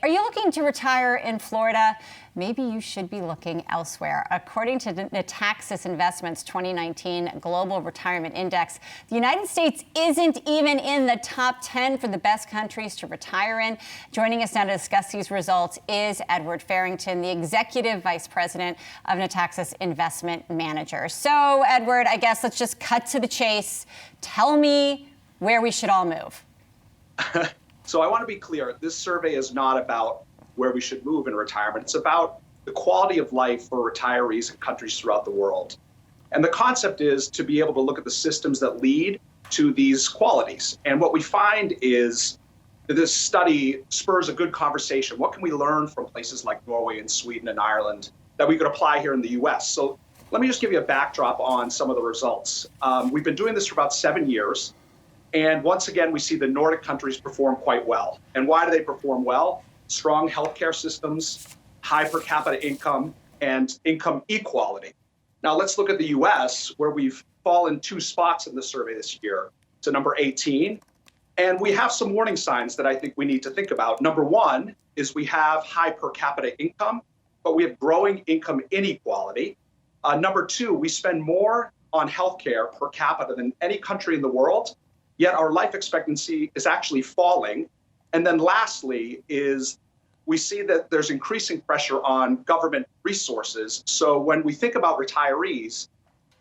Are you looking to retire in Florida? Maybe you should be looking elsewhere. According to Nataxis Investments 2019 Global Retirement Index, the United States isn't even in the top 10 for the best countries to retire in. Joining us now to discuss these results is Edward Farrington, the Executive Vice President of Nataxis Investment Managers. So, Edward, I guess let's just cut to the chase. Tell me where we should all move. So I want to be clear, this survey is not about where we should move in retirement. It's about the quality of life for retirees in countries throughout the world. And the concept is to be able to look at the systems that lead to these qualities. And what we find is that this study spurs a good conversation. What can we learn from places like Norway and Sweden and Ireland that we could apply here in the US? So let me just give you a backdrop on some of the results. We've been doing this for about 7 years. And once again, we see the Nordic countries perform quite well. And why do they perform well? Strong healthcare systems, high per capita income, and income equality. Now let's look at the US, where we've fallen 2 spots in the survey this year to number 18. And we have some warning signs that I think we need to think about. Number 1 is we have high per capita income, but we have growing income inequality. Number 2, we spend more on healthcare per capita than any country in the world, yet our life expectancy is actually falling. And then lastly is we see that there's increasing pressure on government resources. So when we think about retirees,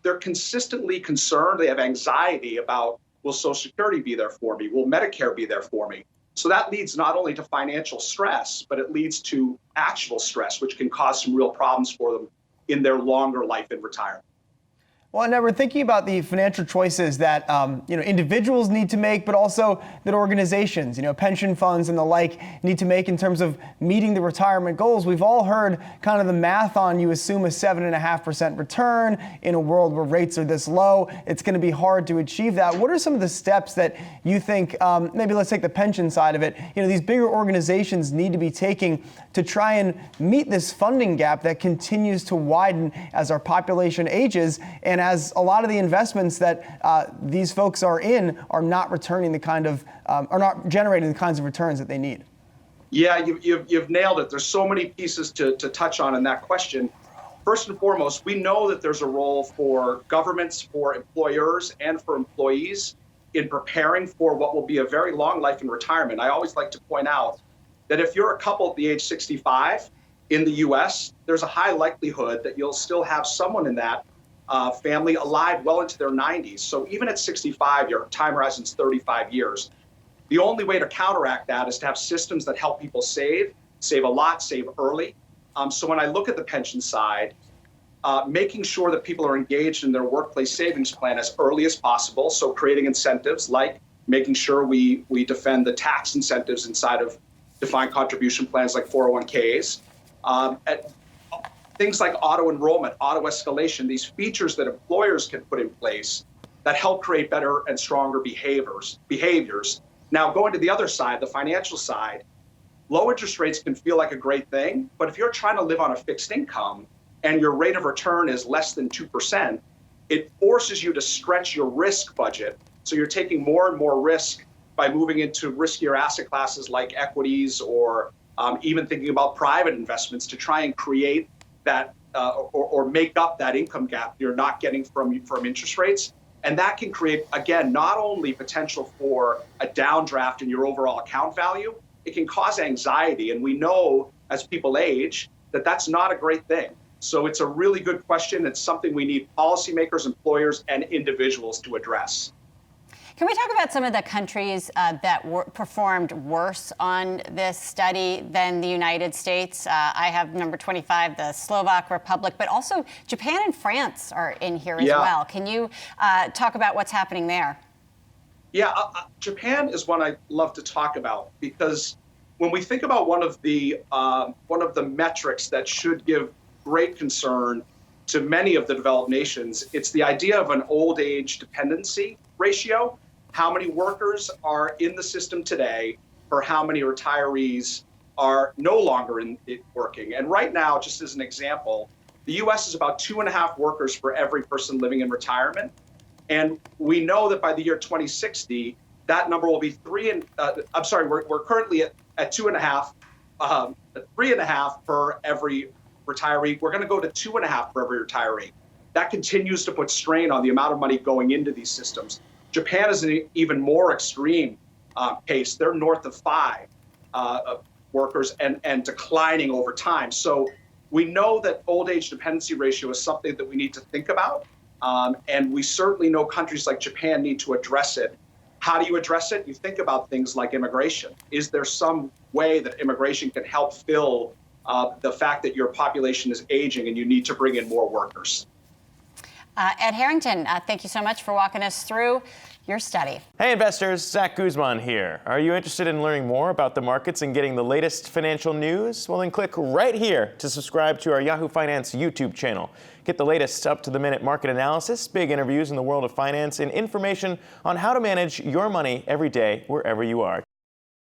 they're consistently concerned, they have anxiety about, will Social Security be there for me? Will Medicare be there for me? So that leads not only to financial stress, but it leads to actual stress, which can cause some real problems for them in their longer life in retirement. Well, and we're thinking about the financial choices that individuals need to make, but also that organizations, pension funds and the like need to make in terms of meeting the retirement goals. We've all heard kind of the math on you assume a 7.5% return in a world where rates are this low. It's going to be hard to achieve that. What are some of the steps that you think, maybe let's take the pension side of it, these bigger organizations need to be taking to try and meet this funding gap that continues to widen as our population ages and as a lot of the investments that these folks are in are not returning the kind of, are not generating the kinds of returns that they need? Yeah, you've nailed it. There's so many pieces to touch on in that question. First and foremost, we know that there's a role for governments, for employers, and for employees in preparing for what will be a very long life in retirement. I always like to point out that if you're a couple at the age 65 in the US, there's a high likelihood that you'll still have someone in that family alive well into their 90s. So even at 65, your time horizon's 35 years. The only way to counteract that is to have systems that help people save a lot, save early. So when I look at the pension side, making sure that people are engaged in their workplace savings plan as early as possible. So creating incentives like making sure we defend the tax incentives inside of defined contribution plans like 401ks. Things like auto enrollment, auto escalation, these features that employers can put in place that help create better and stronger behaviors. Now, going to the other side, the financial side, low interest rates can feel like a great thing, but if you're trying to live on a fixed income and your rate of return is less than 2%, it forces you to stretch your risk budget. So you're taking more and more risk by moving into riskier asset classes like equities or even thinking about private investments to try and create that or make up that income gap you're not getting from interest rates. And that can create, again, not only potential for a downdraft in your overall account value, it can cause anxiety. And we know as people age that that's not a great thing. So it's a really good question. It's something we need policymakers, employers, and individuals to address. Can we talk about some of the countries that performed worse on this study than the United States? I have number 25, the Slovak Republic, but also Japan and France are in here as well. Can you talk about what's happening there? Yeah, Japan is one I love to talk about because when we think about one of the metrics that should give great concern to many of the developed nations, it's the idea of an old age dependency ratio. How many workers are in the system today for how many retirees are no longer working. And right now, just as an example, the US is about 2.5 workers for every person living in retirement. And we know that by the year 2060, that number will be we're currently at 2.5 3.5 per every retiree. We're going to go to 2.5 for every retiree. That continues to put strain on the amount of money going into these systems. Japan is an even more extreme case. They're north of 5 workers and declining over time. So we know that old age dependency ratio is something that we need to think about. And we certainly know countries like Japan need to address it. How do you address it? You think about things like immigration. Is there some way that immigration can help fill the fact that your population is aging and you need to bring in more workers? Ed Harrington, thank you so much for walking us through your study. Hey investors, Zach Guzman here. Are you interested in learning more about the markets and getting the latest financial news? Well, then click right here to subscribe to our Yahoo Finance YouTube channel. Get the latest up-to-the-minute market analysis, big interviews in the world of finance, and information on how to manage your money every day wherever you are.